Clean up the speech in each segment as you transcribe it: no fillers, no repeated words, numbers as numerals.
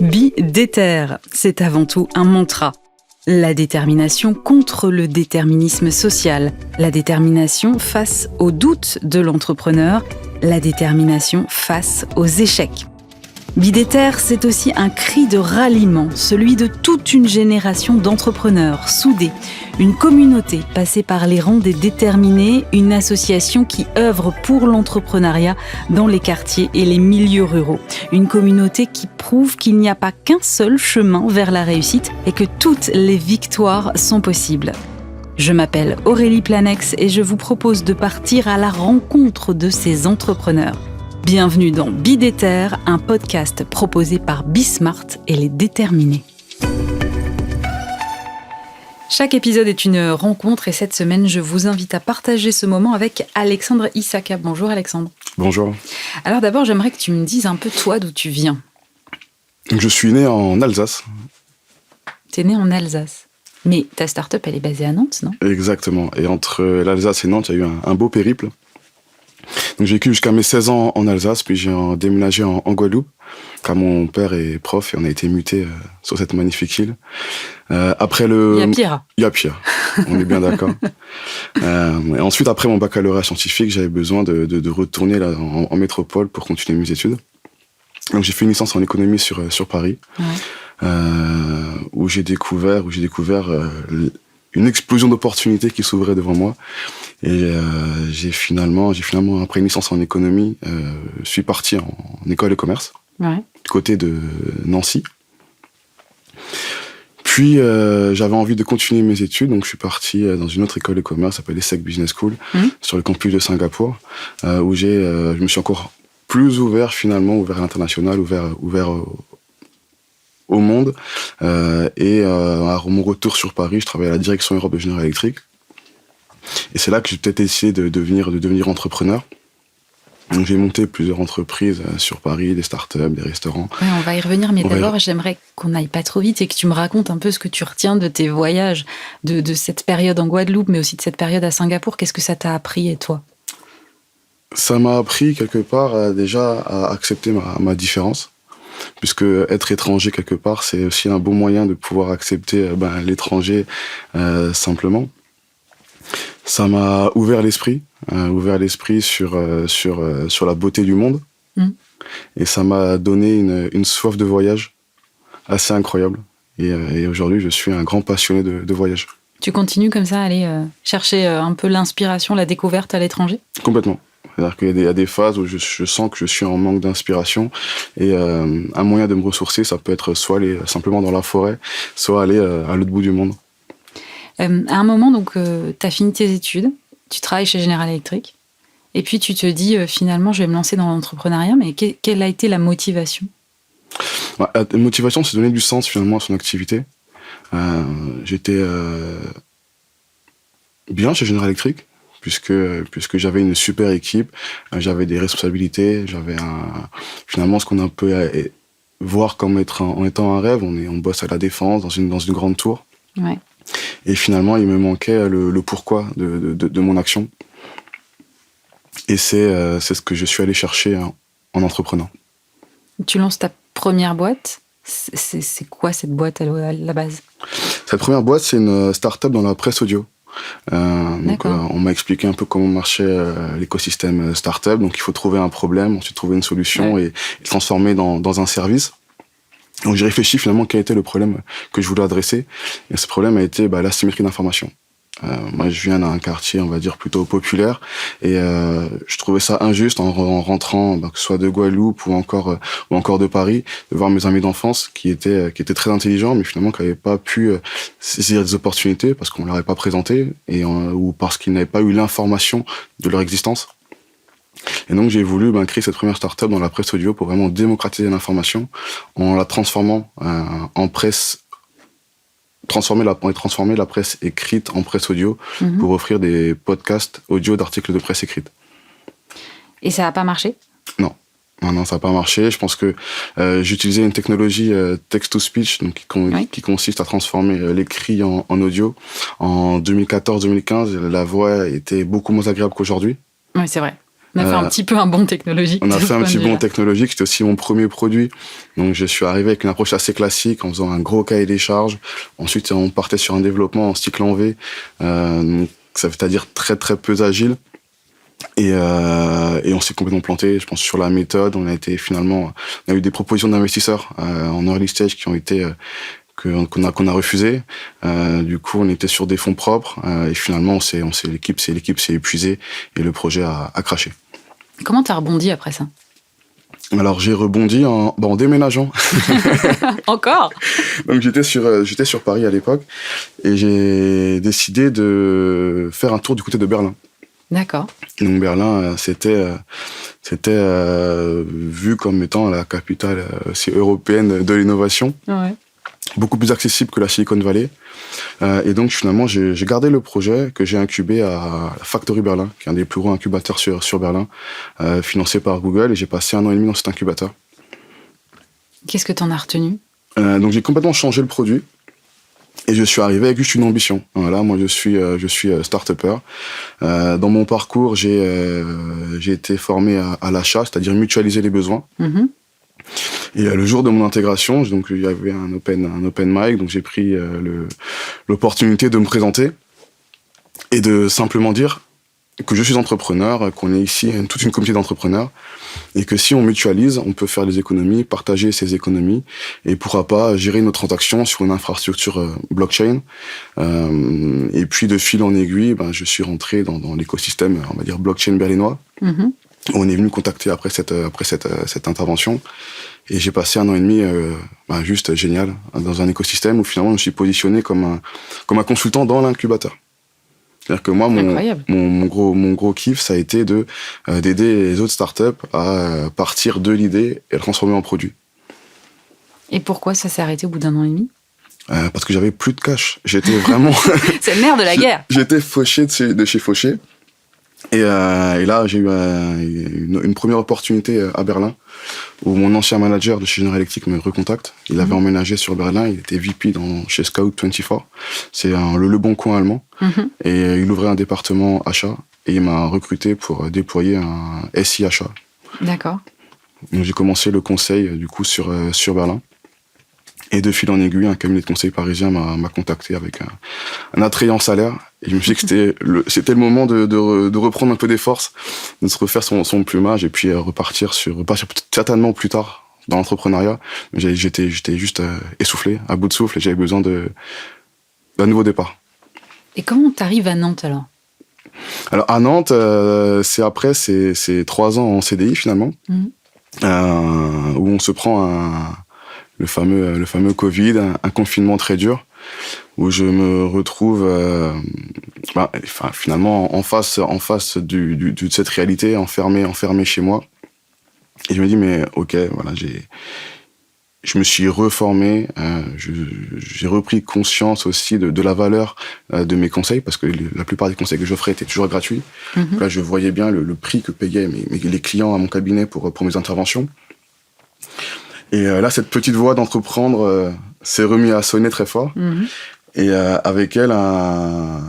Bi-déter, c'est avant tout un mantra. La détermination contre le déterminisme social, la détermination face aux doutes de l'entrepreneur, la détermination face aux échecs. Bi-déter, c'est aussi un cri de ralliement, celui de toute une génération d'entrepreneurs soudés, une communauté passée par les rangs des déterminés, une association qui œuvre pour l'entrepreneuriat dans les quartiers et les milieux ruraux. Une communauté qui prouve qu'il n'y a pas qu'un seul chemin vers la réussite et que toutes les victoires sont possibles. Je m'appelle Aurélie Planex et je vous propose de partir à la rencontre de ces entrepreneurs. Bienvenue dans Bi-déter, un podcast proposé par Bismart et les déterminés. Chaque épisode est une rencontre et cette semaine, je vous invite à partager ce moment avec Alexandre Issaka. Bonjour Alexandre. Bonjour. Alors d'abord, j'aimerais que tu me dises un peu toi d'où tu viens. Je suis né en Alsace. Tu es né en Alsace. Mais ta start-up, elle est basée à Nantes, non ? Exactement. Et entre l'Alsace et Nantes, il y a eu un beau périple. Donc j'ai vécu jusqu'à mes 16 ans en Alsace, puis j'ai déménagé en Guadeloupe, car mon père est prof et on a été mutés sur cette magnifique île. Il y a pire. Il y a pire, on est bien d'accord. Et ensuite, après mon baccalauréat scientifique, j'avais besoin de retourner là, en métropole pour continuer mes études. Donc j'ai fait une licence en économie sur Paris, ouais. Où j'ai découvert une explosion d'opportunités qui s'ouvrait devant moi. Et j'ai finalement, après une licence en économie, je suis parti en école de commerce, ouais. Du côté de Nancy. Puis j'avais envie de continuer mes études, donc je suis parti dans une autre école de commerce, qui s'appelle l'ESSEC Business School, sur le campus de Singapour, où je me suis encore plus ouvert à l'international, ouvert au monde. Et à mon retour sur Paris, je travaillais à la direction Europe de General Electric. Et c'est là que j'ai peut-être essayé de devenir entrepreneur. Donc j'ai monté plusieurs entreprises sur Paris, des startups, des restaurants. Ouais, on va y revenir, mais d'abord j'aimerais qu'on n'aille pas trop vite et que tu me racontes un peu ce que tu retiens de tes voyages, de cette période en Guadeloupe, mais aussi de cette période à Singapour. Qu'est-ce que ça t'a appris, et toi ? Ça m'a appris quelque part déjà à accepter ma différence. Puisque être étranger quelque part, c'est aussi un bon moyen de pouvoir accepter l'étranger simplement. Ça m'a ouvert l'esprit sur la beauté du monde. Et ça m'a donné une soif de voyage assez incroyable. Et aujourd'hui, je suis un grand passionné de voyage. Tu continues comme ça à aller chercher un peu l'inspiration, la découverte à l'étranger ? Complètement. C'est-à-dire qu'il y a des phases où je sens que je suis en manque d'inspiration et un moyen de me ressourcer, ça peut être soit aller simplement dans la forêt, soit aller à l'autre bout du monde. À un moment, donc, tu as fini tes études, tu travailles chez General Electric, et puis tu te dis finalement, je vais me lancer dans l'entrepreneuriat, mais quelle a été la motivation ? La motivation, c'est de donner du sens finalement à son activité. J'étais bien chez General Electric, puisque j'avais une super équipe, j'avais des responsabilités, j'avais finalement ce qu'on peut voir comme en étant un rêve. On bosse à la Défense, dans une grande tour. Ouais. Et finalement, il me manquait le pourquoi de mon action. Et c'est ce que je suis allé chercher en entreprenant. Tu lances ta première boîte. C'est quoi cette boîte à la base ? Cette première boîte, c'est une start-up dans la presse audio. Donc, on m'a expliqué un peu comment marchait l'écosystème startup. Donc il faut trouver un problème, ensuite trouver une solution, ouais. et le transformer dans un service. Donc j'ai réfléchi finalement quel était le problème que je voulais adresser. Et ce problème a été l'asymétrie d'information. Moi je viens d'un quartier, on va dire, plutôt populaire, et je trouvais ça injuste en rentrant, que ce soit de Guadeloupe ou encore de Paris, de voir mes amis d'enfance qui étaient très intelligents, mais finalement qui n'avaient pas pu saisir des opportunités parce qu'on leur avait pas présenté ou parce qu'ils n'avaient pas eu l'information de leur existence. Et donc j'ai voulu créer cette première start-up dans la presse audio pour vraiment démocratiser l'information en la transformant en presse. Transformer la presse écrite en presse audio pour offrir des podcasts audio d'articles de presse écrite. Et ça n'a pas marché ? Non, ça n'a pas marché. Je pense que j'utilisais une technologie text-to-speech donc, qui consiste à transformer l'écrit en audio. En 2014-2015, la voix était beaucoup moins agréable qu'aujourd'hui. Oui, c'est vrai. On a fait un petit peu un bond technologique. On a fait un petit bond technologique. C'était aussi mon premier produit. Donc, je suis arrivé avec une approche assez classique en faisant un gros cahier des charges. Ensuite, on partait sur un développement en cycle en V. Donc, ça veut dire très, très peu agile. Et on s'est complètement planté, je pense, sur la méthode. On a eu des propositions d'investisseurs en early stage qui ont été qu'on a refusé. Du coup, on était sur des fonds propres et finalement, l'équipe s'est épuisée et le projet a craché. Comment t'as rebondi après ça? Alors, j'ai rebondi en déménageant. Encore? Donc, j'étais sur Paris à l'époque et j'ai décidé de faire un tour du côté de Berlin. D'accord. Donc Berlin, c'était vu comme étant la capitale européenne de l'innovation. Ouais. Beaucoup plus accessible que la Silicon Valley. Et donc finalement, j'ai gardé le projet que j'ai incubé à Factory Berlin, qui est un des plus gros incubateurs sur Berlin, financé par Google. Et j'ai passé 1 an et demi dans cet incubateur. Qu'est-ce que t'en as retenu? Donc j'ai complètement changé le produit. Et je suis arrivé avec juste une ambition. Voilà, moi je suis start-upper. Dans mon parcours, j'ai été formé à l'achat, c'est-à-dire mutualiser les besoins. Mm-hmm. Et le jour de mon intégration, donc il y avait un open mic, donc j'ai pris l'opportunité de me présenter et de simplement dire que je suis entrepreneur, qu'on est ici toute une communauté d'entrepreneurs, et que si on mutualise, on peut faire des économies, partager ces économies, et pourra pas gérer nos transactions sur une infrastructure blockchain. Et puis de fil en aiguille, je suis rentré dans l'écosystème, on va dire blockchain berlinois. Mm-hmm. On est venu me contacter après cette intervention, et j'ai passé 1 an et demi juste génial dans un écosystème où finalement je me suis positionné comme un consultant dans l'incubateur. C'est-à-dire que moi, mon gros kiff, ça a été d'aider les autres startups à partir de l'idée et la transformer en produit. Et pourquoi ça s'est arrêté au bout d'1 an et demi? Parce que j'avais plus de cash. J'étais vraiment... C'est le nerf de la guerre. J'étais fauché de chez Fauché. Et là, j'ai eu une première opportunité à Berlin, où mon ancien manager de chez General Electric me recontacte. Il avait emménagé sur Berlin, il était VP chez Scout24. C'est le bon coin allemand. Mm-hmm. Et il ouvrait un département achat, et il m'a recruté pour déployer un SI achat. D'accord. Donc j'ai commencé le conseil, du coup, sur Berlin. Et de fil en aiguille, un cabinet de conseil parisien m'a contacté avec un attrayant salaire. Et je me suis dit que c'était le moment de reprendre un peu des forces, de se refaire son plumage et puis repartir certainement plus tard dans l'entrepreneuriat. Mais j'étais juste essoufflé, à bout de souffle, et j'avais besoin d'un nouveau départ. Et comment t'arrives à Nantes alors? Alors à Nantes, c'est 3 ans en CDI finalement, où on se prend le fameux Covid, un confinement très dur, où je me retrouve finalement en face de cette réalité, enfermé chez moi. Et je me dis, mais ok, voilà, je me suis reformé, j'ai repris conscience aussi de la valeur de mes conseils, parce que la plupart des conseils que j'offrais étaient toujours gratuits. Mm-hmm. Donc là, je voyais bien le prix que payaient les clients à mon cabinet pour mes interventions. Et là, cette petite voix d'entreprendre s'est remise à sonner très fort. Mm-hmm. Et avec elle, un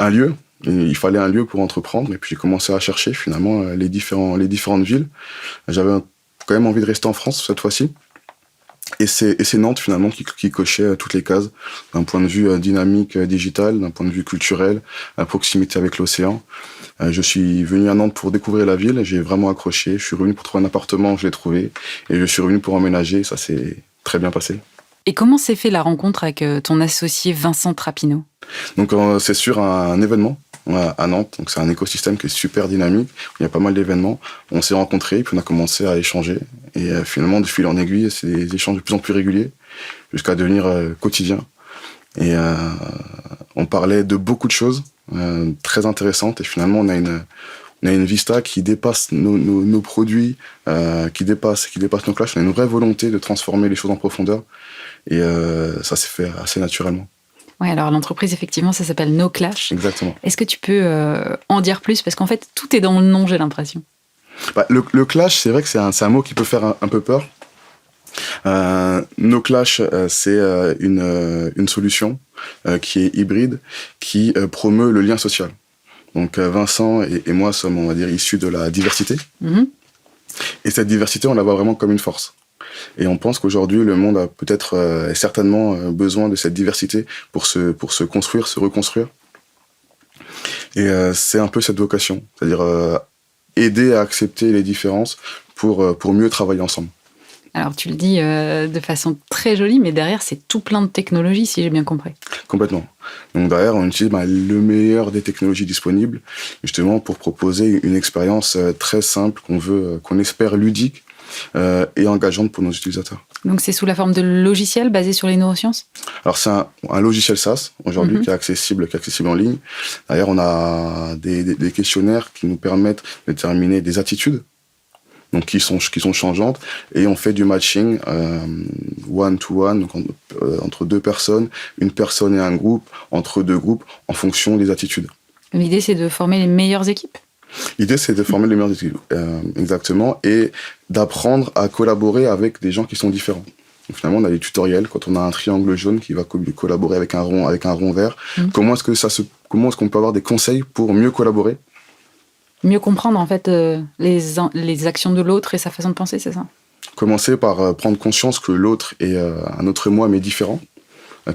lieu. Et il fallait un lieu pour entreprendre. Et puis j'ai commencé à chercher finalement les différentes villes. J'avais quand même envie de rester en France cette fois-ci. Et c'est Nantes finalement qui cochait toutes les cases, d'un point de vue dynamique digital, d'un point de vue culturel, à proximité avec l'océan. Je suis venu à Nantes pour découvrir la ville, j'ai vraiment accroché. Je suis revenu pour trouver un appartement, je l'ai trouvé. Et je suis revenu pour emménager, ça s'est très bien passé. Et comment s'est fait la rencontre avec ton associé Vincent Trapineau? Donc c'est sur un événement à Nantes, donc c'est un écosystème qui est super dynamique, il y a pas mal d'événements. On s'est rencontrés, puis on a commencé à échanger. Et finalement, de fil en aiguille, c'est des échanges de plus en plus réguliers, jusqu'à devenir quotidiens. Et on parlait de beaucoup de choses très intéressantes. Et finalement, on a une vista qui dépasse nos produits, qui dépasse nos clashs. On a une vraie volonté de transformer les choses en profondeur. Et ça s'est fait assez naturellement. Oui, alors l'entreprise, effectivement, ça s'appelle No Clash. Exactement. Est-ce que tu peux en dire plus? Parce qu'en fait, tout est dans le nom, j'ai l'impression. Le clash, c'est vrai que c'est un mot qui peut faire un peu peur. No Clash, c'est une solution qui est hybride, qui promeut le lien social. Donc Vincent et moi sommes, on va dire, issus de la diversité. Et cette diversité, on la voit vraiment comme une force. Et on pense qu'aujourd'hui, le monde a peut-être certainement besoin de cette diversité pour se construire, se reconstruire. Et c'est un peu cette vocation, c'est-à-dire aider à accepter les différences pour mieux travailler ensemble. Alors tu le dis de façon très jolie, mais derrière c'est tout plein de technologies, si j'ai bien compris. Complètement. Donc derrière, on utilise le meilleur des technologies disponibles, justement pour proposer une expérience très simple qu'on espère ludique et engageante pour nos utilisateurs. Donc c'est sous la forme de logiciels basés sur les neurosciences ? Alors c'est un logiciel SaaS aujourd'hui qui est accessible en ligne. D'ailleurs, on a des questionnaires qui nous permettent de déterminer des attitudes, donc qui sont changeantes, et on fait du matching one-to-one, donc entre deux personnes, une personne et un groupe, entre deux groupes, en fonction des attitudes. L'idée, c'est de former les meilleures équipes ? L'idée, c'est de former les meilleures équipes, exactement, et d'apprendre à collaborer avec des gens qui sont différents. Donc, finalement, on a des tutoriels, quand on a un triangle jaune qui va collaborer avec un rond vert. Comment est-ce qu'on peut avoir des conseils pour mieux collaborer ? Mieux comprendre, en fait, les actions de l'autre et sa façon de penser, c'est ça ? Commencer par prendre conscience que l'autre est un autre moi, mais différent.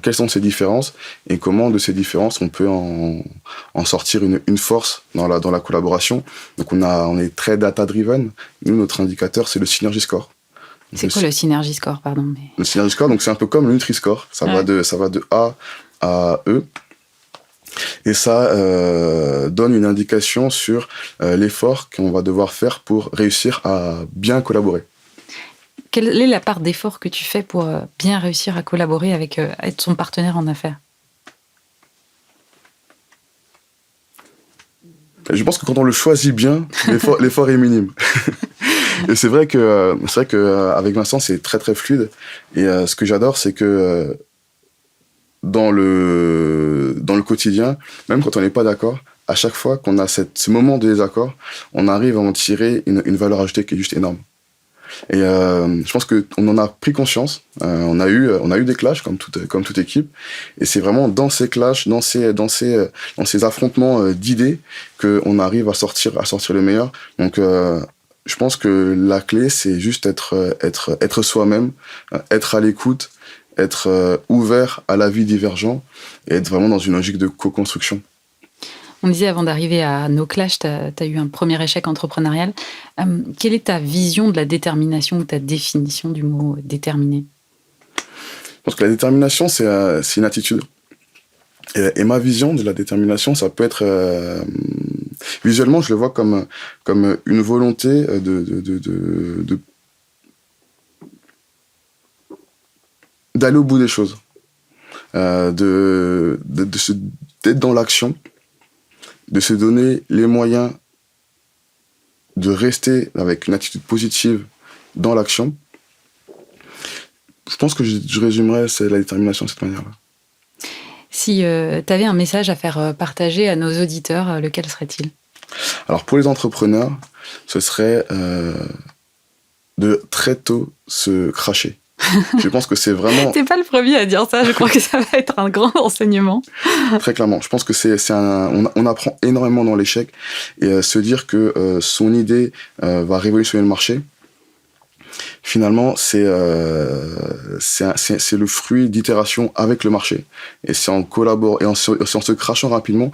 Quelles sont ces différences et comment, de ces différences, on peut en sortir une force dans la collaboration. Donc, on est très data-driven. Nous, notre indicateur, c'est le Synergy Score. C'est quoi le Synergy Score, pardon ? Le Synergy Score, donc c'est un peu comme le Nutri-Score. Ça va de A à E. Et ça donne une indication sur l'effort qu'on va devoir faire pour réussir à bien collaborer. Quelle est la part d'effort que tu fais pour bien réussir à collaborer avec être son partenaire en affaires ? Je pense que quand on le choisit bien, l'effort est minime. Et c'est vrai que avec Vincent, c'est très très fluide. Et ce que j'adore, c'est que dans le quotidien, même quand on n'est pas d'accord, à chaque fois qu'on a ce moment de désaccord, on arrive à en tirer une valeur ajoutée qui est juste énorme. Et je pense qu'on en a pris conscience. On a eu des clashs comme toute équipe. Et c'est vraiment dans ces clashs, dans ces affrontements d'idées qu'on arrive à sortir le meilleur. Donc je pense que la clé, c'est juste être soi-même, être à l'écoute, être ouvert à l'avis divergent et être vraiment dans une logique de co-construction. On disait avant d'arriver à nos clashs, tu as eu un premier échec entrepreneurial. Quelle est ta vision de la détermination ou ta définition du mot déterminé ? Je pense que la détermination, c'est une attitude. Et ma vision de la détermination, ça peut être... visuellement, je le vois comme une volonté d'aller au bout des choses. D'être dans l'action, de se donner les moyens de rester avec une attitude positive dans l'action. Je pense que je résumerais la détermination de cette manière-là. Si tu avais un message à faire partager à nos auditeurs, lequel serait-il ? Alors pour les entrepreneurs, ce serait de très tôt se cracher. Je pense que c'est vraiment... T'es pas le premier à dire ça, je crois que ça va être un grand enseignement. Très clairement, je pense que on apprend énormément dans l'échec et se dire que son idée va révolutionner le marché, finalement, c'est le fruit d'itération avec le marché. Et c'est en collaborant et en se crachant rapidement,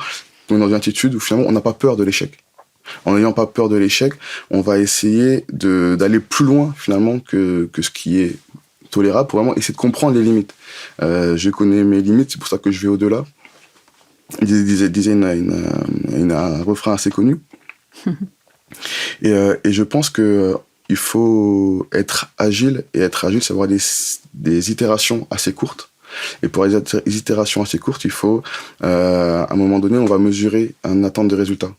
on est dans une attitude où finalement on n'a pas peur de l'échec. En n'ayant pas peur de l'échec, on va essayer d'aller plus loin finalement que ce qui est tolérable pour vraiment essayer de comprendre les limites. Je connais mes limites, c'est pour ça que je vais au-delà. Il disait un refrain assez connu. Et je pense que il faut être agile, et être agile, c'est avoir des itérations assez courtes. Et pour les itérations assez courtes, il faut, à un moment donné, on va mesurer une attente de résultats.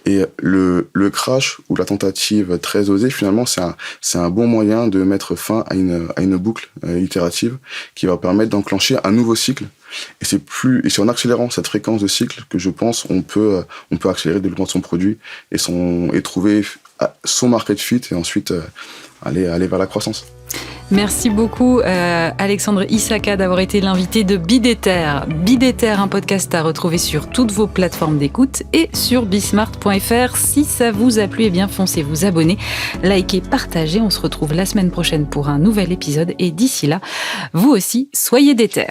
Et le crash ou la tentative très osée, finalement, c'est un bon moyen de mettre fin à une boucle itérative qui va permettre d'enclencher un nouveau cycle. Et c'est en accélérant cette fréquence de cycle que je pense on peut accélérer le développement de son produit et trouver son market fit et ensuite aller vers la croissance. Merci beaucoup Alexandre Issaka d'avoir été l'invité de Bidéter. Bidéter, un podcast à retrouver sur toutes vos plateformes d'écoute et sur bismart.fr. Si ça vous a plu, eh bien foncez vous abonner, likez, partagez. On se retrouve la semaine prochaine pour un nouvel épisode et d'ici là, vous aussi, soyez déter.